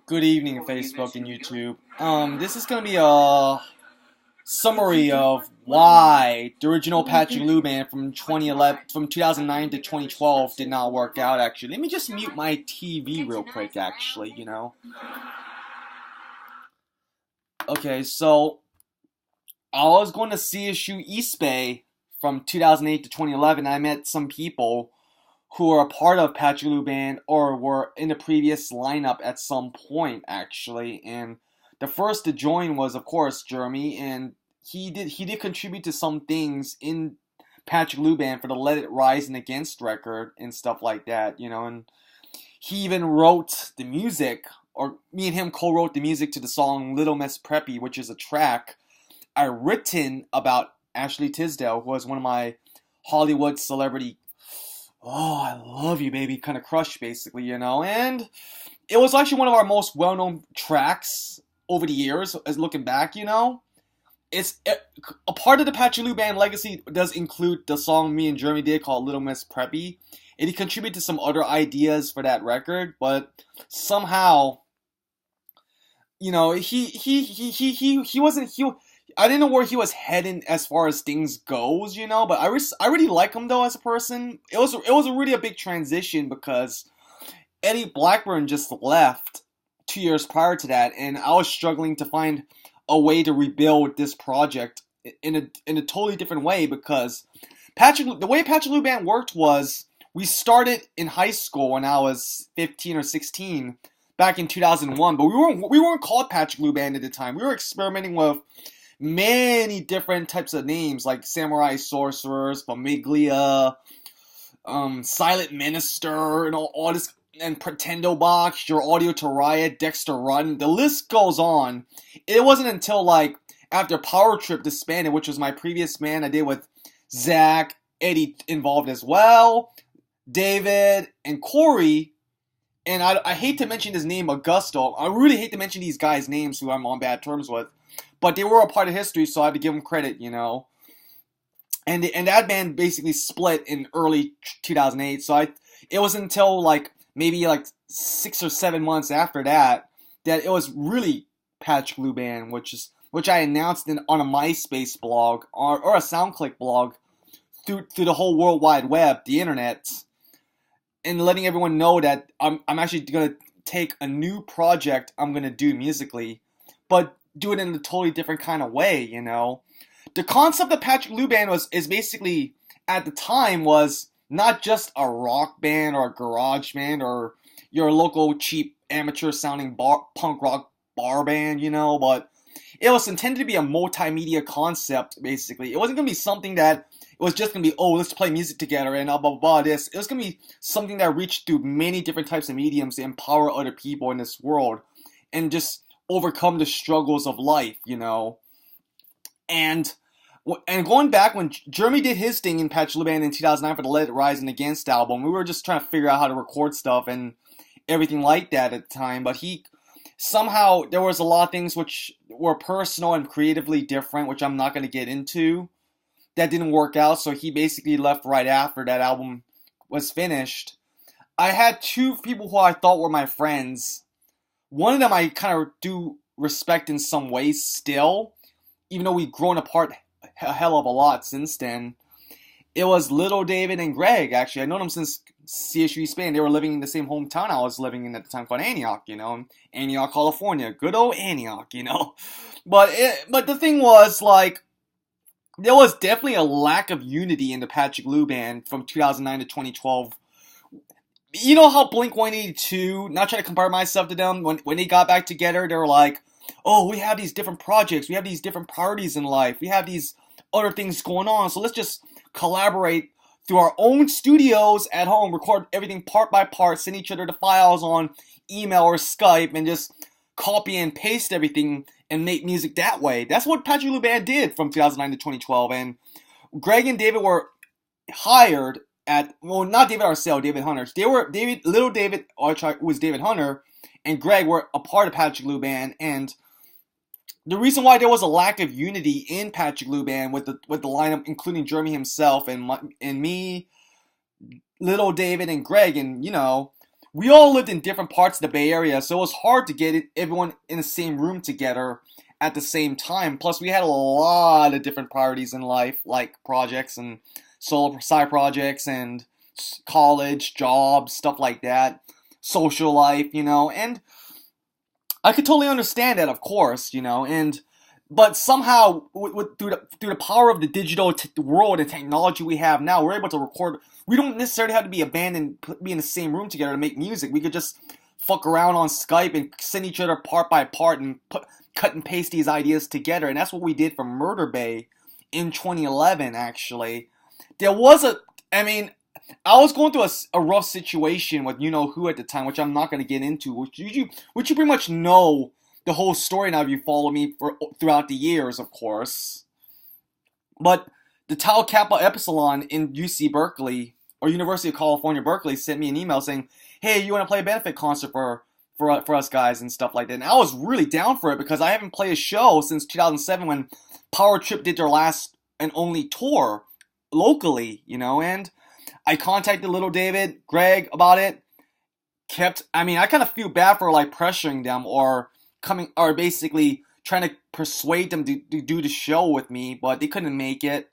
Good evening, Facebook and YouTube. This is gonna be a summary of why the original Patrick Lew Band from 2011, from 2009 to 2012 did not work out. Actually, let me just mute my TV real quick. Okay. So I was going to CSU East Bay from 2008 to 2011. I met some people who are a part of Patrick Lew Band or were in the previous lineup at some point, actually. And the first to join was, of course, Jeremy, and he did contribute to some things in Patrick Lew Band for the Let It Rise and Against record and stuff like that, and he even wrote the music, or me and him co-wrote the music to the song Little Miss Preppy, which is a track I written about Ashley Tisdale, who was one of my Hollywood celebrity I love you, baby, kind of crush, basically, and it was actually one of our most well-known tracks over the years, as looking back, a part of the Patrick Lew Band legacy does include the song me and Jeremy did called Little Miss Preppy, and he contributed to some other ideas for that record, but somehow, he wasn't, I didn't know where he was heading as far as things goes, but I really like him though as a person. It was really a big transition because Eddie Blackburn just left 2 years prior to that, and I was struggling to find a way to rebuild this project in a totally different way because the way Patrick Lew Band worked was we started in high school when I was 15 or 16 back in 2001, but we weren't called Patrick Lew Band at the time. We were experimenting with many different types of names like Samurai Sorcerers, Famiglia, Silent Minister, and all this, and Pretendo Box, Your Audio to Riot, Dexter Run. The list goes on. It wasn't until after Power Trip disbanded, which was my previous band I did with Zach, Eddie involved as well, David, and Corey. And I hate to mention his name, Augusto. I really hate to mention these guys' names who I'm on bad terms with. But they were a part of history, so I have to give them credit, And that band basically split in early 2008. So it was until maybe 6 or 7 months after that it was really Patrick Lew Band, which I announced on a MySpace blog or a SoundClick blog through the whole World Wide Web, the internet, and letting everyone know that I'm actually gonna take a new project I'm gonna do musically, but do it in a totally different kind of way, The concept of Patrick Lew Band is basically, at the time, was not just a rock band or a garage band or your local cheap amateur sounding punk rock bar band, but it was intended to be a multimedia concept, basically. It wasn't going to be something that it was just going to be, let's play music together and blah, blah, blah, this. It was going to be something that reached through many different types of mediums to empower other people in this world and just overcome the struggles of life, And going back when Jeremy did his thing in Patrick Lew Band in 2009 for the Let It Rise and Against album, we were just trying to figure out how to record stuff and everything like that at the time. But somehow there was a lot of things which were personal and creatively different, which I'm not going to get into, that didn't work out. So he basically left right after that album was finished. I had two people who I thought were my friends. One of them I kind of do respect in some ways still, even though we've grown apart a hell of a lot since then. It was Little David and Greg, actually. I've known them since CSU East Bay. They were living in the same hometown I was living in at the time, called Antioch, Antioch, California. Good old Antioch, But the thing was, there was definitely a lack of unity in the Patrick Lew Band from 2009 to 2012. You know how Blink-182, not trying to compare myself to them, when they got back together, they were like, we have these different projects, we have these different priorities in life, we have these other things going on, so let's just collaborate through our own studios at home, record everything part by part, send each other the files on email or Skype, and just copy and paste everything and make music that way. That's what Patrick Lew Band did from 2009 to 2012, and Greg and David were hired not David Arcel, David Hunter. Little David, who was David Hunter, and Greg were a part of Patrick Lew Band, and the reason why there was a lack of unity in Patrick Lew Band with the lineup, including Jeremy himself and me, Little David and Greg, and we all lived in different parts of the Bay Area, so it was hard to get everyone in the same room together at the same time. Plus, we had a lot of different priorities in life, like projects and solo side projects and college, jobs, stuff like that, social life, and I could totally understand that, of course, and but somehow, through the power of the digital world and technology we have now, we're able to record. We don't necessarily have to be a band and be in the same room together to make music. We could just fuck around on Skype and send each other part by part and cut and paste these ideas together. And that's what we did for Murder Bay in 2011, actually. There was I mean, I was going through a rough situation with you-know-who at the time, which I'm not going to get into, which you pretty much know the whole story now if you follow me throughout the years, of course. But the Tau Kappa Epsilon in UC Berkeley, or University of California, Berkeley, sent me an email saying, hey, you want to play a benefit concert for us guys and stuff like that. And I was really down for it because I haven't played a show since 2007 when Power Trip did their last and only tour locally, and I contacted Little David, Greg about it. I kind of feel bad for like pressuring them or basically trying to persuade them to do the show with me, but they couldn't make it.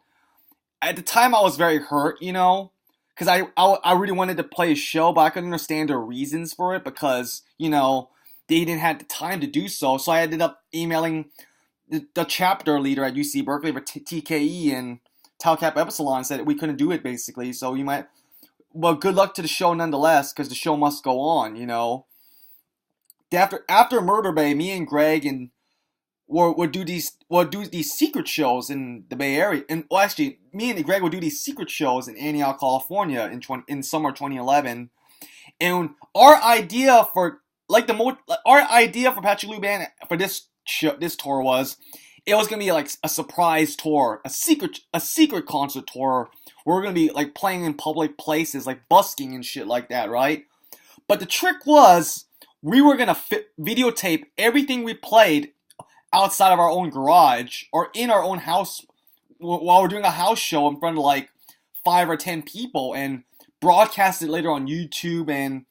At the time, I was very hurt, because I really wanted to play a show, but I couldn't understand their reasons for it because, they didn't have the time to do so. So I ended up emailing the chapter leader at UC Berkeley for TKE and Tau Kappa Epsilon said we couldn't do it, basically. So well, good luck to the show nonetheless, because the show must go on, After Murder Bay, me and Greg would do these secret shows in the Bay Area, and well, actually, me and Greg would do these secret shows in Antioch, California, in summer 2011. And our idea for Patrick Lew Band for this tour was, it was gonna be like a surprise tour, a secret concert tour. Where we're gonna be like playing in public places, like busking and shit like that, right? But the trick was, we were gonna videotape everything we played outside of our own garage or in our own house while we're doing a house show in front of like 5 or 10 people and broadcast it later on YouTube and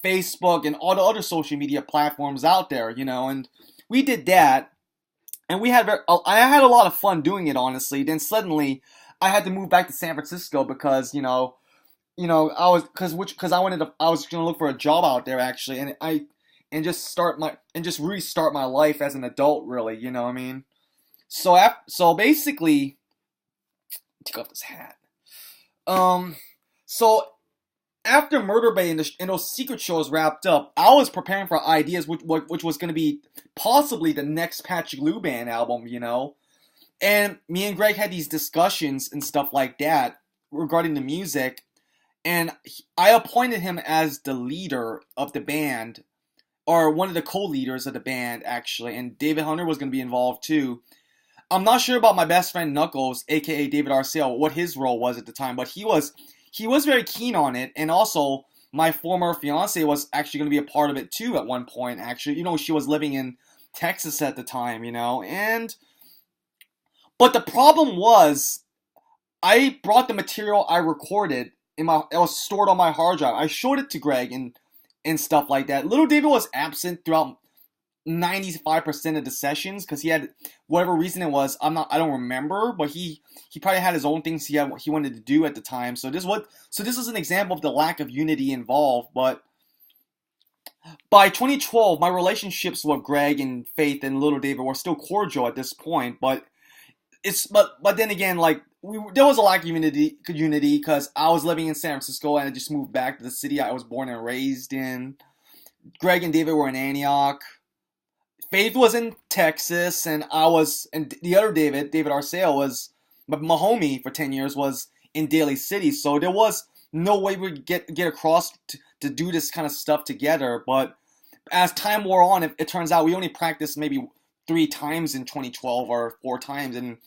Facebook and all the other social media platforms out there, and we did that, and I had a lot of fun doing it, honestly. Then suddenly, I had to move back to San Francisco because I was gonna look for a job out there actually, and just restart my life as an adult, really, you know what I mean? So basically, take off this hat. So after Murder Bay and those secret shows wrapped up, I was preparing for ideas which was going to be possibly the next Patrick Lew Band album, And me and Greg had these discussions and stuff like that regarding the music, and I appointed him as the leader of the band, or one of the co-leaders of the band, actually, and David Hunter was going to be involved too. I'm not sure about my best friend Knuckles, aka David Arceo, what his role was at the time, but he was very keen on it, and also my former fiance was actually going to be a part of it too at one point, actually. She was living in Texas at the time, But the problem was, I brought the material I recorded it was stored on my hard drive. I showed it to Greg and stuff like that. Little David was absent throughout 95% of the sessions because he had whatever reason it was. I don't remember, but he probably had his own things he wanted to do at the time. So this is an example of the lack of unity involved. But by 2012, my relationships with Greg and Faith and Little David were still cordial at this point. But then again, like there was a lack of unity because I was living in San Francisco and I just moved back to the city I was born and raised in. Greg and David were in Antioch. Faith was in Texas, and the other David Arceo, was my homie for 10 years, was in Daly City. So there was no way we could get across to do this kind of stuff together. But as time wore on, it turns out we only practiced maybe 3 times in 2012 or 4 times, and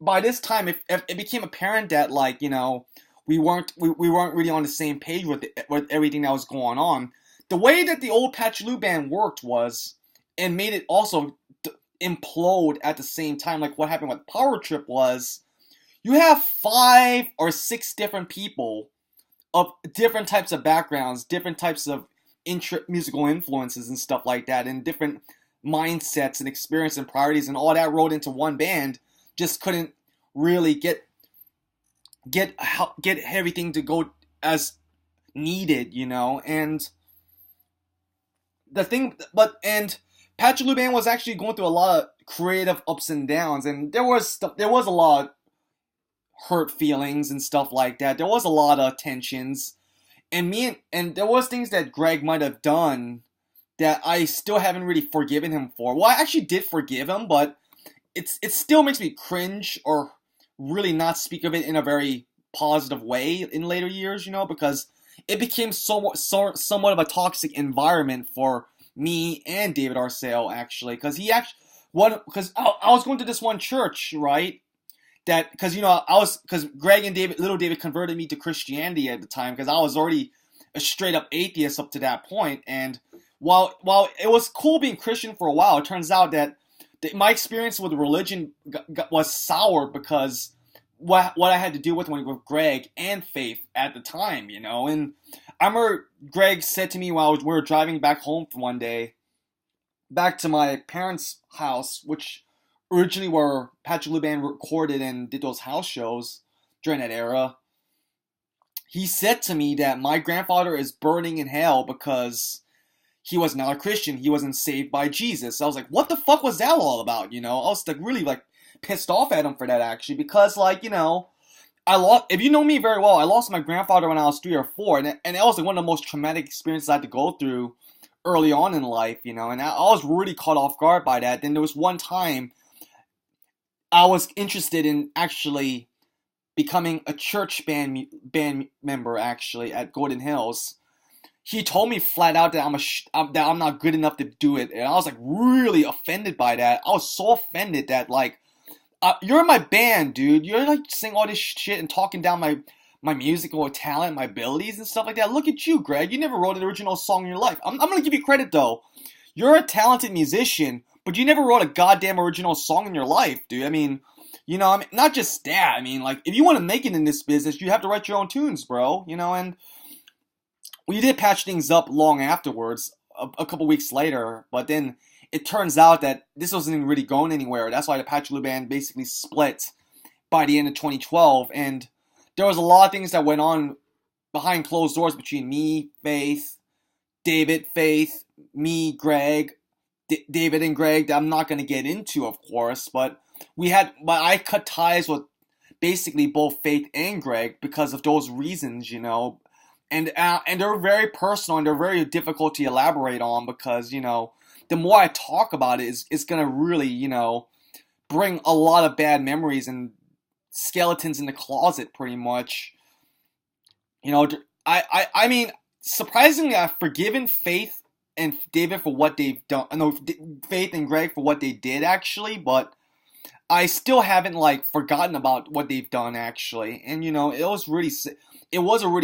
by this time it became apparent that we weren't really on the same page with everything that was going on. The way that the old Patrick Lew Band worked was, and made it also implode at the same time, like what happened with Power Trip, was you have 5 or 6 different people of different types of backgrounds, different types of musical influences and stuff like that, and different mindsets and experience and priorities and all that rolled into one band, just couldn't really get get everything to go as needed, you know. And the thing, but and Patrick Lew Band was actually going through a lot of creative ups and downs, and there was a lot of hurt feelings and stuff like that. There was a lot of tensions, and there was things that Greg might have done that I still haven't really forgiven him for. Well, I actually did forgive him, but it still makes me cringe or really not speak of it in a very positive way in later years, you know, because it became somewhat of a toxic environment for me and David Arceo, actually, because I was going to this one church, right? That because because Greg and little David converted me to Christianity at the time, because I was already a straight up atheist up to that point. And while it was cool being Christian for a while, it turns out that my experience with religion was soured because what I had to deal with Greg and Faith at the time, you know. And I remember Greg said to me while we were driving back home one day, back to my parents' house, which originally where Patrick Lew Band recorded and did those house shows during that era. He said to me that my grandfather is burning in hell because he was not a Christian. He wasn't saved by Jesus. I was like, what the fuck was that all about? You know, I was like really like pissed off at him for that, actually, because like, you know, if you know me very well, I lost my grandfather when I was 3 or 4, and that was like one of the most traumatic experiences I had to go through early on in life, you know, and I was really caught off guard by that. Then there was one time I was interested in actually becoming a church band member, actually, at Golden Hills. He told me flat out that I'm not good enough to do it, and I was like really offended by that. I was so offended that like, you're in my band, dude. You're like saying all this shit and talking down my musical talent, my abilities and stuff like that. Look at you, Greg. You never wrote an original song in your life. I'm gonna give you credit though. You're a talented musician, but you never wrote a goddamn original song in your life, dude. I mean, you know, I mean, not just that. I mean, like, if you want to make it in this business, you have to write your own tunes, bro. You know, and we did patch things up long afterwards, a couple weeks later, but then it turns out that this wasn't even really going anywhere. That's why the Patrick Lew Band basically split by the end of 2012, and there was a lot of things that went on behind closed doors between me, Faith, David, Faith, me, Greg, David and Greg, that I'm not going to get into, of course, but I cut ties with basically both Faith and Greg because of those reasons, you know, and they're very personal and they're very difficult to elaborate on because, you know, the more I talk about it, it's going to really, you know, bring a lot of bad memories and skeletons in the closet, pretty much. You know, I mean, surprisingly, I've forgiven Faith and David for what they've done. No, Faith and Greg for what they did, actually, but I still haven't like forgotten about what they've done, actually. And you know, it was a really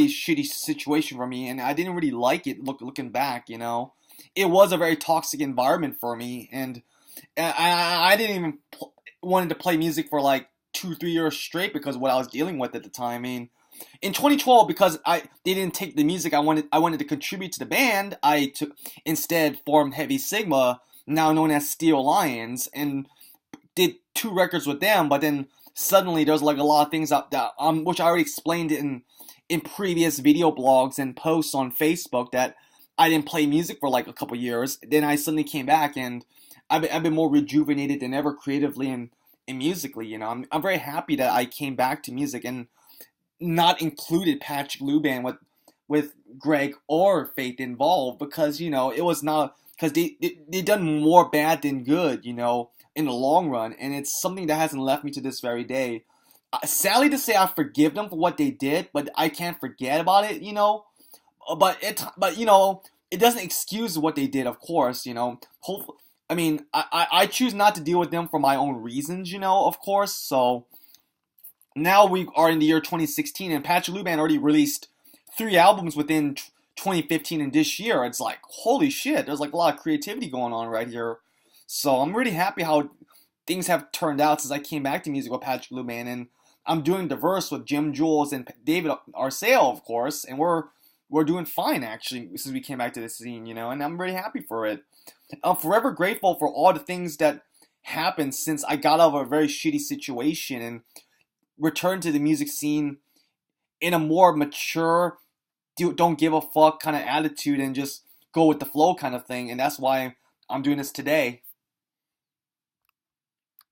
shitty situation for me, and I didn't really like it. Looking back, you know, it was a very toxic environment for me, and I didn't even wanted to play music for like 2-3 years straight because of what I was dealing with at the time. I mean, in 2012, because they didn't take the music I wanted to contribute to the band, I instead formed Heavy Sigma, now known as Steel Lions, and did 2 records with them. But then suddenly there's like a lot of things that which I already explained in previous video blogs and posts on Facebook, that I didn't play music for like a couple years. Then I suddenly came back, and I've been more rejuvenated than ever creatively and musically. You know, I'm very happy that I came back to music and not included Patrick Lew Band with Greg or Faith involved, because you know it was not, because they done more bad than good, you know, in the long run, and it's something that hasn't left me to this very day. Sadly to say, I forgive them for what they did, but I can't forget about it, you know. But you know, it doesn't excuse what they did, of course, you know. I mean, I choose not to deal with them for my own reasons, you know, of course. So now we are in the year 2016, and Patrick Lew Band already released 3 albums within 2015 and this year. It's like, holy shit, there's like a lot of creativity going on right here. So I'm really happy how things have turned out since I came back to music with Patrick Lew Band, and I'm doing diverse with Jim Jules and David Arceo, of course, and we're doing fine actually since we came back to the scene, and I'm very happy for it. I'm forever grateful for all the things that happened since I got out of a very shitty situation and returned to the music scene in a more mature, don't give a fuck kind of attitude and just go with the flow kind of thing. And that's why I'm doing this today.